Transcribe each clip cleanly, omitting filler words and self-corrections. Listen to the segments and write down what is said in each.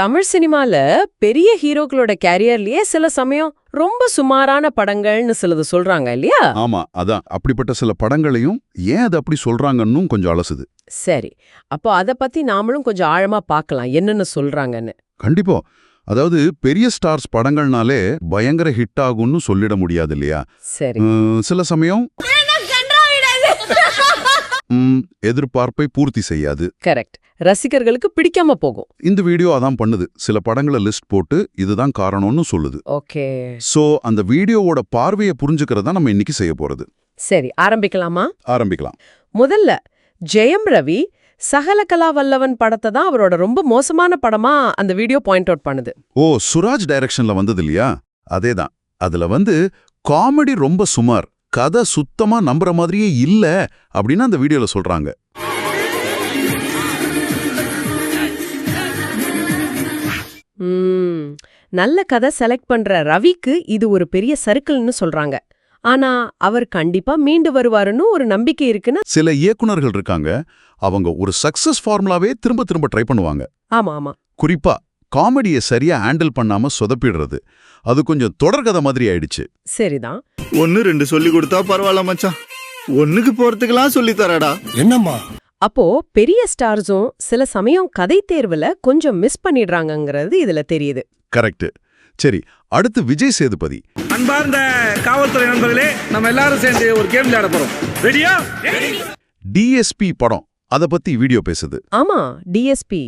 தமிழ் சினிமால பெரிய ஹீரோக்களோட கேரியர்லயே சில சமயம் ரொம்ப சுமாரான படங்கள்னு சிலது சொல்றாங்க இல்லையா? ஆமா, அதான் அப்படிப்பட்ட சில படங்களையும் ஏன் அது அப்படி சொல்றாங்கன்னு கொஞ்சம் அலசுது. சரி, அப்போ அத பத்தி நாமளும் கொஞ்சம் ஆழமா பார்க்கலாம் என்னன்னு சொல்றாங்கன்னு. கண்டிப்பா. அதாவது பெரிய ஸ்டார்ஸ் படங்கள்னாலே பயங்கர ஹிட் ஆகும்னு சொல்லிட முடியாது இல்லையா? சரி. சில சமயம் எதிர்பார்ப்பை பூர்த்தி செய்யாது. கரெக்ட். ரசிகர்களுக்கு பிடிக்காம போகும். இந்த வீடியோ அதான் பண்ணுது. சில படங்களை லிஸ்ட் போட்டு இதுதான் காரணம்னு சொல்லுது. ஓகே. சோ அந்த வீடியோவோட பார்வையை புரிஞ்சுக்கிறதா நம்ம இன்னைக்கு செய்ய போறது. சரி, ஆரம்பிக்கலாமா? ஆரம்பிக்கலாம். முதல்ல ஜெயம் ரவி சகலகலா வல்லவன் படத்தை தான் அவரோட ரொம்ப மோசமான படமா அந்த வீடியோ பாயிண்ட் அவுட் பண்ணுது. ஓ, சுராஜ் டைரக்ஷன்ல வந்தது இல்லையா? அதேதான். அதுல காமெடி ரொம்ப சுமார், கதை சுத்தமா நம்புற மாதிரியே இல்ல அப்படின்னு அந்த வீடியோல சொல்றாங்க. நல்ல கதை செலக்ட் பண்ற ரவிக்கு இது ஒரு பெரிய சர்க்கிள்னு சொல்றாங்க. ஆனா அவர் கண்டிப்பா மீண்டு வருவாருன்னு ஒரு நம்பிக்கை இருக்குன்னு சில இயக்குனர்கள் இருக்காங்க, அவங்க ஒரு சக்சஸ் ஃபார்முலாவே திரும்ப திரும்ப ட்ரை பண்ணுவாங்க. ஆமா ஆமா. குறிப்பா காமெடியை சரியா ஹேண்டில் பண்ணாம சொதப்பிடுறது, அது கொஞ்சம் தொடர்கதை மாதிரி ஆயிடுச்சு. சரிதான். 1-2 சொல்லி கொடுத்தா பரவாயில்ல மச்சான், 1க்கு போறதுக்கெல்லாம் சொல்லி தரடா. என்னம்மா? அப்போ பெரிய ஸ்டார்ஸும் சில சமயம் கதை தேர்வுல கொஞ்சம் மிஸ் பண்ணிடுறாங்கங்கிறது இதுல தெரியுது. கரெக்ட். சரி, அடுத்து விஜய் சேதுபதி. அன்பார்ந்த காவல்துறை நண்பர்களே, நம்ம எல்லாரும் சேர்ந்து ஒரு கேம் விளையாட போறோம். ரெடியா? டிஎஸ்பி படம், அத பத்தி வீடியோ பேசுது. ஆமா, டிஎஸ்பி.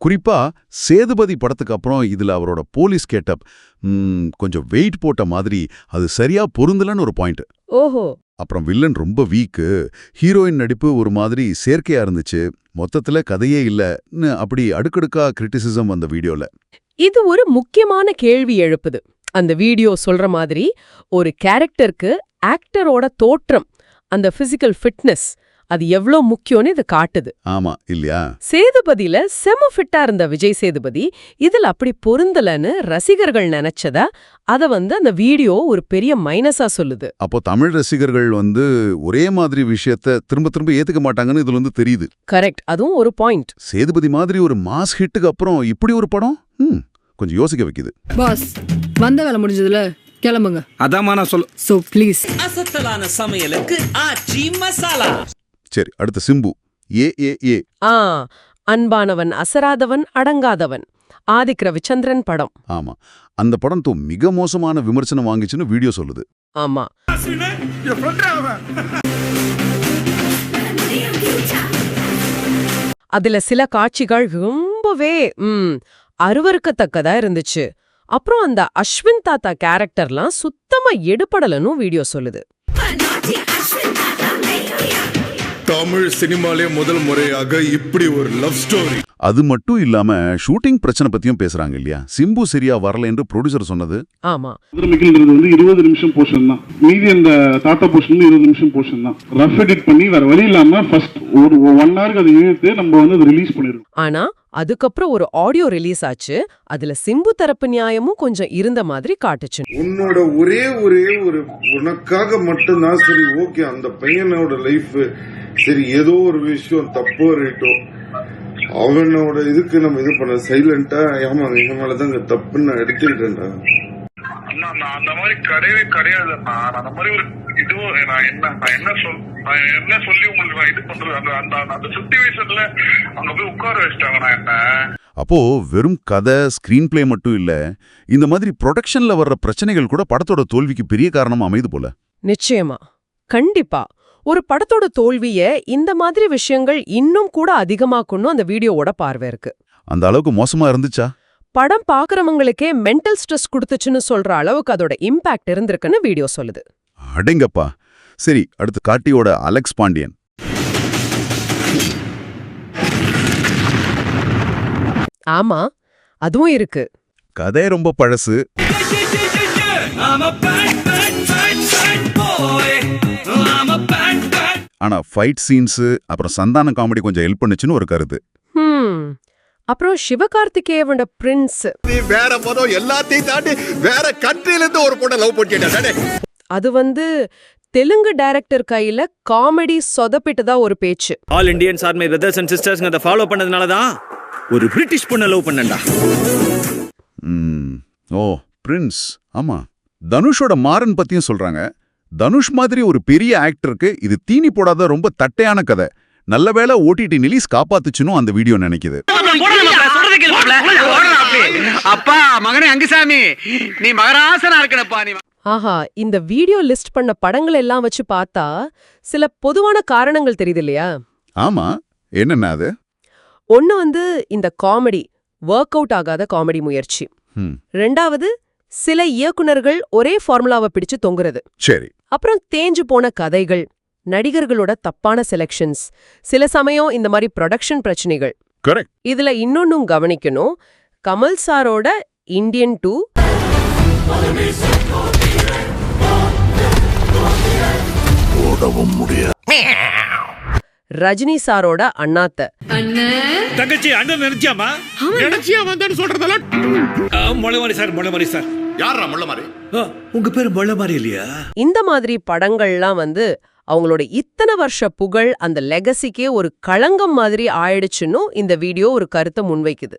குறிப்பா சேதுபதி படத்துக்கு அப்புறம் இதுல அவரோட போலீஸ் கெட்டப் கொஞ்சம் வெயிட் போட்ட மாதிரி, அது சரியா பொருந்தலன்னு ஒரு பாயிண்ட். ஓஹோ. அப்புறம் வில்லன் ரொம்ப வீக்கு, ஹீரோயின் நடிப்பு ஒரு மாதிரி செயற்கையா இருந்துச்சு, மொத்தத்துல கதையே இல்லன்னு அப்படி அடுக்கடுக்கா கிரிட்டிசிசம் வந்த வீடியோல. இது ஒரு முக்கியமான கேள்வி எழுப்புது. அந்த வீடியோ சொல்ற மாதிரி ஒரு கேரக்டருக்கு ஆக்டரோட தோற்றம், அந்த பிசிக்கல் ஃபிட்னஸ், அது எவ்ளோ முக்கியம்னு இது காட்டுது. ஆமா இல்லையா? சேதுபதியில செம ஃபிட்டா இருந்த விஜய் சேதுபதி இதுல அப்படி பொருந்தலன்னு ரசிகர்கள் நினைச்சதா அத அந்த வீடியோ ஒரு பெரிய மைனஸா சொல்லுது. அப்போ தமிழ் ரசிகர்கள் ஒரே மாதிரி விஷயத்த திரும்ப திரும்ப ஏத்துக்க மாட்டாங்கன்னு இதுல தெரியுது. கரெக்ட், அதுவும் ஒரு பாயிண்ட். சேதுபதி மாதிரி ஒரு மாஸ் ஹிட்டுக்கு அப்புறம் இப்படி ஒரு படம் கொஞ்சம் யோசிக்க வைக்குது. பாஸ், வந்த வேலை முடிஞ்சதுல கிளம்புங்க. அதாம்மா நான் சொல்ல. So please. அசத்தலான சமையலுக்கு ஆச்சி மசாலா. சரி, அடுத்து சிம்பு. ஏ அன்பானவன் அசராதவன் அடங்காதவன், ஆதிக் ரவிச்சந்திரன் படம். ஆமா, அந்த படம் மிக மோசமான விமர்சனம் வாங்கிச்சுன்னு வீடியோ சொல்லுது. ஆமா. அதுல சில காட்சிகள் ரொம்பவே அருவருக்கத்தக்கதா இருந்துச்சு. அப்புறம் அந்த அஸ்வின் தாத்தா கேரக்டர்லாம் சுத்தமா எடுபடலன்னு வீடியோ சொல்லுது. தமிழ் சினிமாலே முதல் முறையாக இப்படி ஒரு லவ் ஸ்டோரி. அது மட்டும் இல்லாம ஷூட்டிங் பிரச்சனை பத்தியும் பேசுறாங்க இல்லையா? சிம்பு சரியா வரல என்று ப்ரொடியூசர் சொன்னது. ஆமா, 20 நிமிஷம் போர்ஷன் தான், மீதி அந்த தாத்தா போர்ஷன் 20 நிமிஷம் போர்ஷன் தான். ரஃப் எடிட் பண்ணி வேற வழி இல்லாம ஃபர்ஸ்ட் ஒரு 1 ஹவருக்கு அதை இழுத்து நம்ம அதை ரிலீஸ் பண்ணிருக்கோம். ஆனா அதுக்கப்புறம் ஒரு ஆடியோ ரிலீஸ் ஆச்சு. அதுல சிம்பு தரப்பு நியாயமும் கொஞ்சம் இருந்த மாதிரி காட்டுச்சு. உன்னோட ஒரே ஒரு உனக்காக மட்டும்தான் சரி, ஓகே, அந்த பையனோட லைஃப் சரி, ஏதோ ஒரு விஷயம் தப்போ ரைட்டோ, அவனோட இதுக்கு நம்ம இது பண்ண சைலண்டா, ஆமா எங்க மேலதான் தப்புன்னு நான் எடுத்துக்கிட்டேன்டா. நான் அந்த மாதிரி கிடையவே கிடையாதுண்ணா. அந்த மாதிரி ஒரு இதுவும் நான் என்ன சொல்லி உங்களுக்கு நான் இது பண்றது, அந்த சிச்சுவேஷன்ல அங்க போய் உட்கார வச்சிட்டாங்க என்ன. அப்போ வெறும் கதை ஸ்கிரீன் பிளே மட்டும் இல்ல, இந்த மாதிரி ப்ரொடக்ஷன்ல வர்ற பிரச்சனைகள் கூட படத்தோட தோல்விக்கு பெரிய காரணமா அமைது போல. நிச்சயமா, கண்டிப்பா. ஒரு படத்தோட தோல்விய இந்த மாதிரி விஷயங்கள் இன்னும் கூட அதிகமாக்கணும் அந்த வீடியோவோட பார்வை இருக்கு. அந்த அளவுக்கு மோசமா இருந்துச்சா? படம் பாக்குறவங்களுக்கே மென்டல் ஸ்ட்ரெஸ் கொடுத்துச்சுன்னு சொல்ற அளவுக்கு அதோட இம்பாக்ட் இருந்திருக்குன்னு வீடியோ சொல்லுது. அடேங்கப்பா. சரி, அடுத்து கார்த்தியோட அலெக்ஸ் பாண்டியன். ஆமா, அதுவும் இருக்கு. கதை ரொம்ப பழசு. ஆனா ஃபைட் சீன்ஸ் அப்புறம் சந்தான காமெடி கொஞ்சம் ஹெல்ப் பண்ணுச்சுன்னு ஒரு கருத்து. அப்புறம் சிவகார்த்திகேயனோட பிரின்ஸ், வேற படம் எல்லாத்தையும் தாண்டி வேற கண்ட்ரில இருந்து ஒரு பொண்ணை லவ் பண்ணிட்டேன். அது தெலுங்கு டைரக்டர் கையில காமெடி சொதப்பிட்டதா ஒரு பேச்சு. All Indians are my brothers and சிஸ்டர்ஸ்ங்க அதை ஃபாலோ பண்ணதுனால தான் ஒரு பிரிட்டிஷ் பொண்ணை லவ் பண்ணேன்டா. ஓ பிரின்ஸ். ஆமா, தனுஷோட மாறன் பத்தியும் சொல்றாங்க. தனுஷ் மாதிரி ஒரு பெரிய ஆக்டருக்கு இது தீனி போடாத ரொம்ப தட்டையான கதை. நல்ல வேளை ஓடிடி ரிலீஸ் காப்பாத்துச்சுன்னு அந்த வீடியோ நினைக்குது. அப்பா மகனே அங்குசாமி, நீ மகராசனா இருக்கனப்பா நீ. ஆஹா, இந்த வீடியோ லிஸ்ட் பண்ண படங்கள் எல்லாம் வச்சு பார்த்தா சில பொதுவான காரணங்கள் தெரியுது இல்லையா? ஆமா, என்னன்னா அது? ஒன்னு வந்து இந்த காமெடி, ஒர்க் அவுட் ஆகாத காமெடி முயற்சி. ரெண்டாவது, சில இயக்குனர்கள் ஒரே ஃபார்முலாவை பிடிச்சு தொங்குறது. சரி. அப்புறம் தேஞ்சு போன கதைகள், நடிகர்களோட தப்பான செலக்ஷன்ஸ், சில சமயம் இந்த மாதிரி ப்ரொடக்ஷன் பிரச்சனைகள். கரெக்ட். இதுல இன்னொன்னும் கவனிக்கணும். கமல் சாரோட இந்தியன் 2, ரஜினி சாரோட அண்ணாத்த, தங்கச்சி அண்ணன் நினைச்சியாமா? நினைச்சியா வந்தான்னு சொல்றதெல்லாம் முளைமாரி சார், முளைமாரி சார். யாரா முள்ள மாதிரி? உங்க பேரு முளைமாரி இல்லையா? இந்த மாதிரி படங்கள்லாம் வந்து அவங்களோட இத்தனை வருஷ புகழ், அந்த லெகசிக்கே ஒரு களங்கம் மாதிரி ஆயிடுச்சுன்னு இந்த வீடியோ ஒரு கருத்தை முன்வைக்குது.